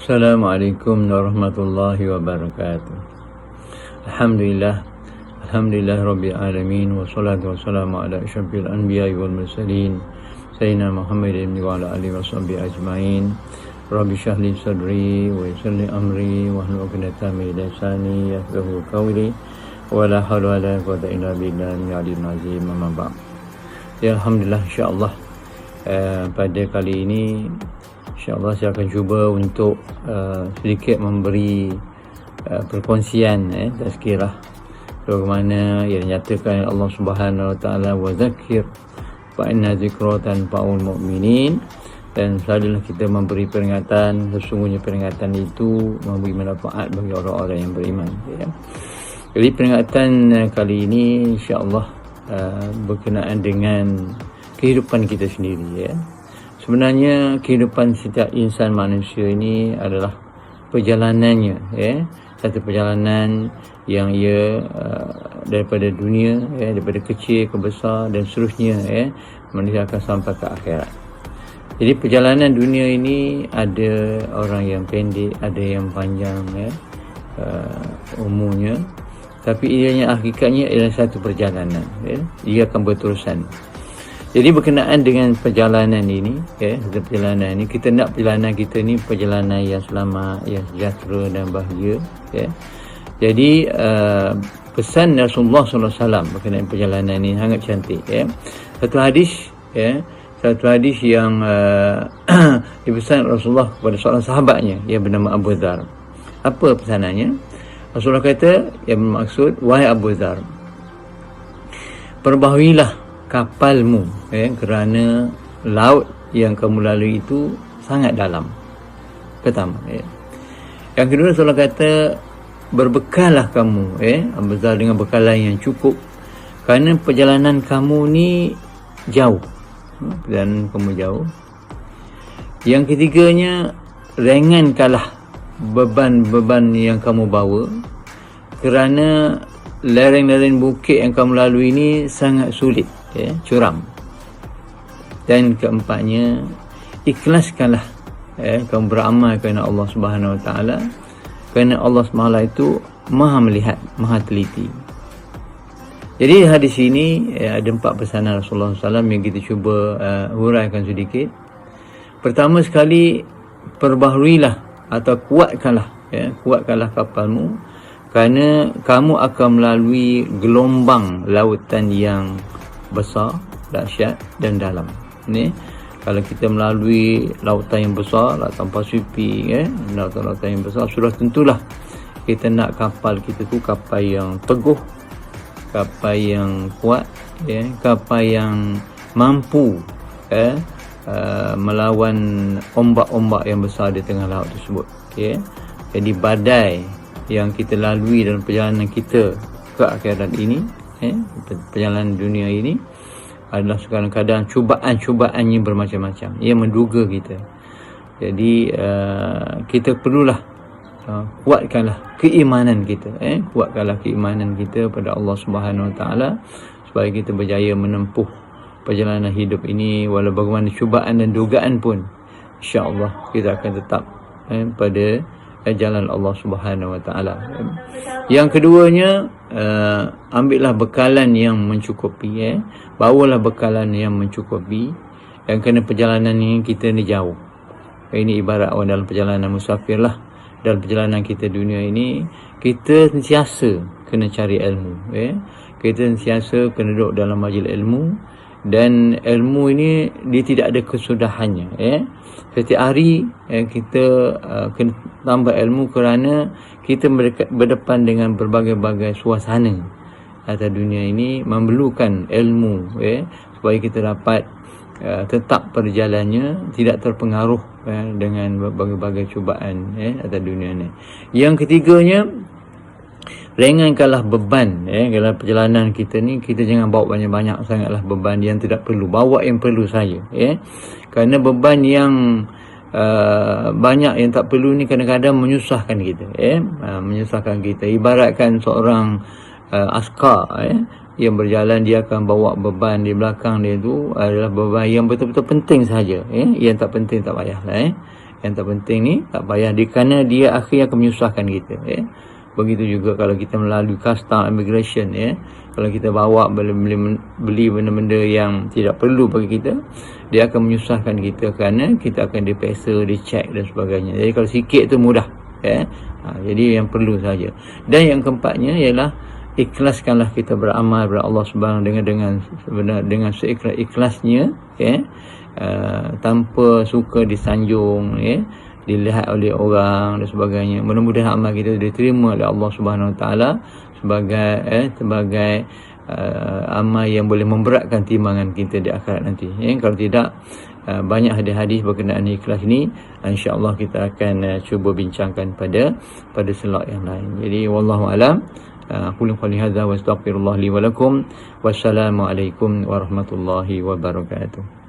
Assalamualaikum warahmatullahi wabarakatuh. Alhamdulillah. Alhamdulillah Rabbil Alamin. Wassalatu wassalamu ala asyrafil anbiya'i wal mursalin Sayyidina Muhammadin wa ala alihi wa sahbihi ajma'in. Rabbi shrah li sadri wa yassir li amri wahlul 'uqdatam min lisani yafqahu qawli wa la hawla wa la quwwata illa billahi al-'aliyyil azim. Amma ba'd. Ya, alhamdulillah, insyaallah pada kali ini InsyaAllah saya akan cuba untuk sedikit memberi perkongsian tazkirah bagaimana yang dinyatakan Allah Subhanahu Wa Taala, wa zakir fa inna zikra tanfa'ul mu'minin, dan selalulah kita memberi peringatan, sesungguhnya peringatan itu memberi manfaat bagi orang-orang yang beriman, ya. Jadi peringatan kali ini insya-Allah berkenaan dengan kehidupan kita sendiri, ya. Sebenarnya kehidupan setiap insan manusia ini adalah perjalanannya, ya. Satu perjalanan yang ia daripada dunia, ya, daripada kecil ke besar dan seterusnya, ya, manusia akan sampai ke akhirat. Jadi perjalanan dunia ini ada orang yang pendek, ada yang panjang, ya, umurnya. Tapi ianya hakikatnya ialah satu perjalanan, ya. Dia akan berterusan. Jadi berkenaan dengan perjalanan ini, ya, perjalanan ini, kita nak perjalanan kita ni perjalanan yang selamat, yang sejahtera dan bahagia, ya. Jadi pesan Rasulullah SAW berkenaan perjalanan ini sangat cantik, ya. Satu hadis, ya, satu hadis yang dipesan Rasulullah kepada seorang sahabatnya yang bernama Abu Dzar. Apa pesanannya? Rasulullah kata, yang bermaksud, wahai Abu Dzar, perbahagilah kapalmu, ya, kerana laut yang kamu lalui itu sangat dalam. Pertama, ya. Yang kedua, Rasulullah kata, berbekallah kamu, ya, Abuzar, dengan bekalan yang cukup, kerana perjalanan kamu ni jauh. Perjalanan kamu jauh. Yang ketiganya, ringankanlah beban-beban yang kamu bawa, kerana lereng-lereng bukit yang kamu lalui ini sangat sulit, ya, curam. Dan keempatnya, ikhlaskanlah, ya, kamu beramal kerana Allah Subhanahu Wa Taala, kerana Allah Subhanahu itu maha melihat, maha teliti. Jadi hadis ini, ya, ada 4 pesanan Rasulullah SAW yang kita cuba huraikan sedikit. Pertama sekali, perbaharuilah atau kuatkanlah, ya, kuatkanlah kapalmu, kerana kamu akan melalui gelombang lautan yang besar, dahsyat dan dalam. Ni kalau kita melalui lautan yang besar, lautan Pasifik, ya, lautan-lautan yang besar, sudah tentulah kita nak kapal kita tu kapal yang teguh, kapal yang kuat, ya, kapal yang mampu, ya, melawan ombak-ombak yang besar di tengah laut tersebut, ya. Jadi badai yang kita lalui dalam perjalanan kita ke akhirat ini, perjalanan dunia ini, adalah kadang-kadang cubaan-cubaannya bermacam-macam yang menduga kita. Jadi kita perlulah kuatkanlah keimanan kita, kuatkanlah keimanan kita pada Allah Subhanahu Wa Taala, supaya kita berjaya menempuh perjalanan hidup ini. Walau bagaimana cubaan dan dugaan pun, insya-Allah kita akan tetap pada jalan Allah Subhanahu Wa Taala. Yang keduanya, ambillah bekalan yang mencukupi, bawalah bekalan yang mencukupi, yang kena perjalanan ini kita ni jauh. Ini ibarat orang dalam perjalanan musafir lah. Dalam perjalanan kita dunia ini, kita sentiasa kena cari ilmu, kita sentiasa kena duduk dalam majlis ilmu, dan ilmu ini dia tidak ada kesudahannya, setiap hari kita kena tambah ilmu, kerana kita berdepan dengan berbagai-bagai suasana atas dunia ini, memerlukan ilmu, supaya kita dapat tetap perjalanannya, tidak terpengaruh dengan berbagai-bagai cubaan atas dunia ini. Yang ketiganya, ringankanlah beban, dalam perjalanan kita ni. Kita jangan bawa banyak-banyak sangatlah beban yang tidak perlu, bawa yang perlu saja, kerana beban yang banyak yang tak perlu ni kadang-kadang menyusahkan kita, menyusahkan kita. Ibaratkan seorang askar, yang berjalan, dia akan bawa beban di belakang dia tu adalah beban yang betul-betul penting saja, yang tak penting tak payahlah, yang tak penting ni tak payah kerana dia akhirnya akan menyusahkan kita, ya. Begitu juga kalau kita melalui custom immigration, ya. Kalau kita bawa beli benda-benda yang tidak perlu bagi kita, dia akan menyusahkan kita kerana kita akan dipeksa, dicek dan sebagainya. Jadi kalau sikit tu mudah, ya. Jadi yang perlu saja. Dan yang keempatnya ialah ikhlaskanlah kita beramal kepada Allah Subhanahu dengan seikhlas-ikhlasnya, ya. Tanpa suka disanjung, ya, dilihat oleh orang dan sebagainya. Mudah-mudahan amal kita diterima oleh Allah Subhanahu Wa Taala sebagai amal yang boleh memberatkan timbangan kita di akhirat nanti, ya. Kalau tidak, banyak hadis-hadis berkenaan ikhlas ni, insya-Allah kita akan cuba bincangkan pada slot yang lain. Jadi wallahu alam. Aqulu qouli hadza wa astaghfirullah li wa lakum. Wassalamualaikum warahmatullahi wabarakatuh.